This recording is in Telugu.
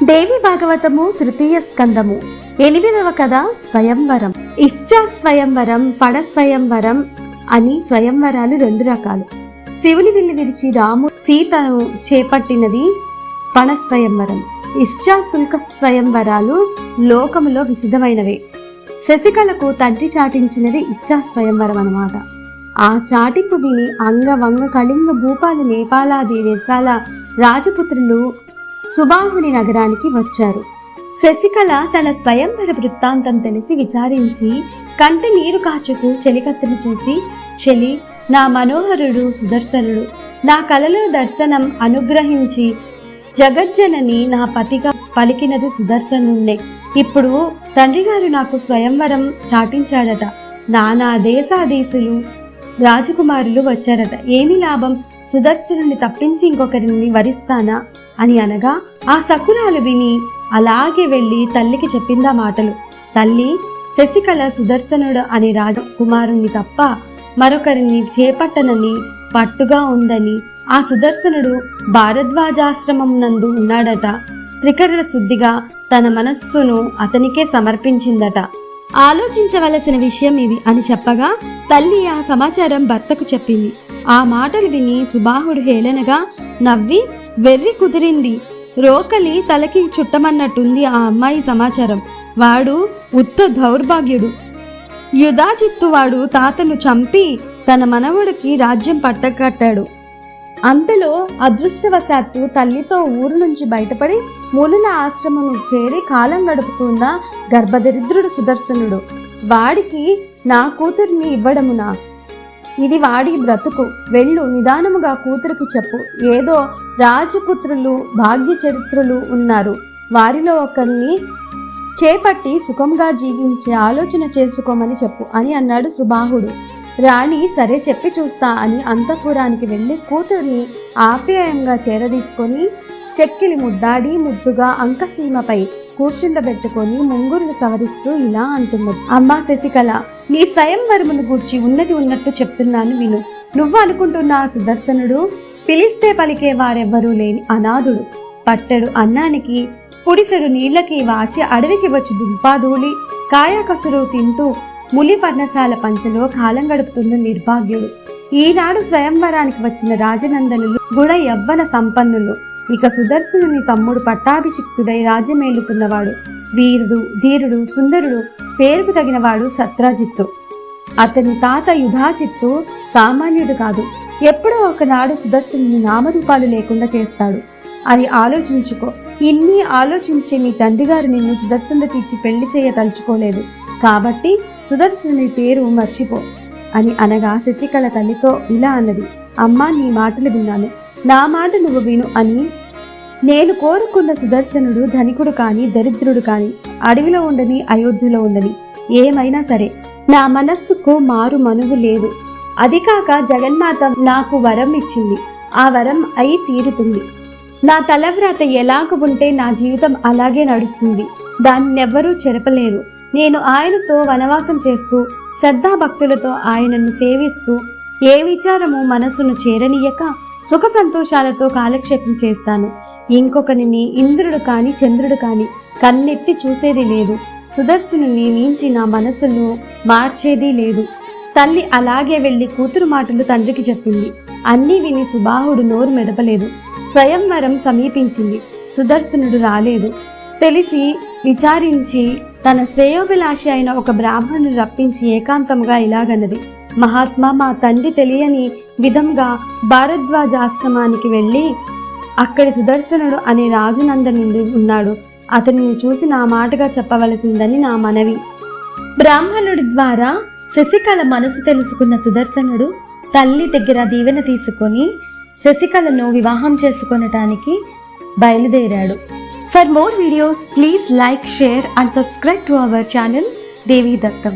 దేవి భాగవతము తృతీయ స్కందము 8వ కథ స్వయంవరం. ఇష్ట స్వయంవరం, పడ స్వయంవరం అని స్వయంవరాలు 2 రకాలు. శివుని విల్లు విరిచి రాముడు సీతను చేపట్టినది పణ స్వయంవరం. ఇష్టాశుల్క స్వయంవరాలు లోకములో విశుద్ధమైనవే. శశికళకు తండ్రి చాటించినది ఇచ్చా స్వయంవరం అన్నమాట. ఆ చాటింపు విని అంగవంగ కళింగ భూపాల నేపాలాది దేశాల రాజపుత్రులు సుబాహుని నగరానికి వచ్చారు. శశికళ తన స్వయంవర వృత్తాంతం తెలిసి విచారించి కంటి నీరు కాచుతూ చెలికత్తెను చూసి, చెలి, నా మనోహరుడు సుదర్శనుడు నా కలలో దర్శనం అనుగ్రహించి జగజ్జనని నా పతిగా పలికినది సుదర్శనుడే. ఇప్పుడు తండ్రి గారు నాకు స్వయంవరం చాటించాడట. నానా దేశాధీశులు రాజకుమారులు వచ్చారట. ఏమి లాభం? సుదర్శనుని తప్పించి ఇంకొకరిని వరిస్తానా అని అనగా ఆ సకురాలు విని అలాగే వెళ్ళి తల్లికి చెప్పిందా మాటలు. తల్లి, శశికళ సుదర్శనుడు అనే రాజకుమారుణ్ణి తప్ప మరొకరిని చేపట్టనని పట్టుగా ఉందని, ఆ సుదర్శనుడు భారద్వాజాశ్రమం నందు ఉన్నాడట. త్రికరణ శుద్ధిగా తన మనస్సును అతనికే సమర్పించిందట. ఆలోచించవలసిన విషయం ఇది అని చెప్పగా తల్లి ఆ సమాచారం భర్తకు చెప్పింది. ఆ మాటలు విని సుబాహుడు హేళనగా నవ్వి, వెర్రి కుదిరింది, రోకలి తలకి చుట్టమన్నట్టుంది ఆ అమ్మాయి సమాచారం. వాడు ఉత్త దౌర్భాగ్యుడు, యుధాజిత్తువాడు తాతను చంపి తన మనవడికి రాజ్యం పట్టకట్టాడు. అంతలో అదృష్టవశాత్తు తల్లితో ఊరు నుంచి బయటపడి మునుల ఆశ్రమం చేరి కాలం గడుపుతున్న గర్భదరిద్రుడు సుదర్శనుడు. వాడికి నా కూతురిని ఇవ్వడమునా? ఇది వాడి బ్రతుకు. వెళ్ళు, నిదానముగా కూతురికి చెప్పు. ఏదో రాజపుత్రులు భాగ్య చరిత్రులు ఉన్నారు, వారిలో ఒకరిని చేపట్టి సుఖంగా జీవించే ఆలోచన చేసుకోమని చెప్పు అని అన్నాడు సుబాహుడు. రాణి సరే చెప్పి చూస్తా అని అంతఃపురానికి వెళ్ళి కూతురిని ఆప్యాయంగా చేరదీసుకొని చెక్కిలి ముద్దాడి ముద్దుగా అంకసీమపై కూర్చుండబెట్టుకొని ముంగురులు సవరిస్తూ ఇలా అంటున్నది. అమ్మా శశికళ, నీ స్వయంవరమును గూర్చి ఉన్నది ఉన్నట్టు చెప్తున్నాను విను. నువ్వు అనుకుంటున్న ఆ సుదర్శనుడు పిలిస్తే పలికే వారెవ్వరూ లేని అనాథుడు. పట్టెడు అన్నానికి పుడిసెడు నీళ్లకి వాచి అడవికి వచ్చి దుంపాదూలి కాయకసురు తింటూ ములి పర్ణశాల పంచలో కాలం గడుపుతున్న నిర్భాగ్యుడు. ఈనాడు స్వయంవరానికి వచ్చిన రాజనందనులు గుణ యవ్వన సంపన్నులు. ఇక సుదర్శనుని తమ్ముడు పట్టాభిషిక్తుడై రాజ్యమేలుతున్నవాడు వీరుడు, ధీరుడు, సుందరుడు, పేరుకు తగినవాడు సత్రాజిత్తు. అతని తాత యుధాజిత్తు సామాన్యుడు కాదు. ఎప్పుడో ఒకనాడు సుదర్శనుని నామరూపాలు లేకుండా చేస్తాడు. అది ఆలోచించుకో. ఇన్ని ఆలోచించే మీ తండ్రి గారు నిన్ను సుదర్శనుడికి ఇచ్చి పెళ్లి చేయ తలుచుకోలేదు కాబట్టి సుదర్శనుని పేరు మర్చిపో అని అనగా శశికళ తల్లితో ఇలా అన్నది. అమ్మా, నీ మాటలు విన్నాను, నా మాట నువ్వు విను అని. నేను కోరుకున్న సుదర్శనుడు ధనికుడు కాని దరిద్రుడు కాని, అడవిలో ఉండని అయోధ్యలో ఉండని, ఏమైనా సరే నా మనస్సుకు మారు మనువు లేదు. అది కాక జగన్మాత నాకు వరం ఇచ్చింది. ఆ వరం అయి తీరుతుంది. నా తలవ్రాత ఎలాగ ఉంటే నా జీవితం అలాగే నడుస్తుంది. దాన్నెవ్వరూ చెరపలేరు. నేను ఆయనతో వనవాసం చేస్తూ శ్రద్ధాభక్తులతో ఆయనను సేవిస్తూ ఏ విచారము మనసును చేరనీయక సుఖ సంతోషాలతో కాలక్షేపం చేస్తాను. ఇంకొకరిని ఇంద్రుడు కాని చంద్రుడు కాని కన్నెత్తి చూసేది లేదు. సుదర్శనుని మించి నా మనసును మార్చేది లేదు. తల్లి అలాగే వెళ్ళి కూతురు మాటలు తండ్రికి చెప్పింది. అన్నీ విని సుబాహుడు నోరు మెదపలేదు. స్వయంవరం సమీపించింది. సుదర్శనుడు రాలేదు. తెలిసి విచారించి తన శ్రేయోభిలాషి అయిన ఒక బ్రాహ్మణుని రప్పించి ఏకాంతముగా ఇలాగన్నది. మహాత్మా, మా తండ్రి తెలియని విధంగా భారద్వాజాశ్రమానికి వెళ్ళి అక్కడి సుదర్శనుడు అనే రాజునందనుడు ఉన్నాడు. అతనిని చూసి నా మాటగా చెప్పవలసిందని నా మనవి. బ్రాహ్మణుడి ద్వారా శశికళ మనసు తెలుసుకున్న సుదర్శనుడు తల్లి దగ్గర దీవెన తీసుకొని శశికళను వివాహం చేసుకొనటానికి బయలుదేరాడు. For more videos, please like, share and subscribe to our channel Devi Dattam.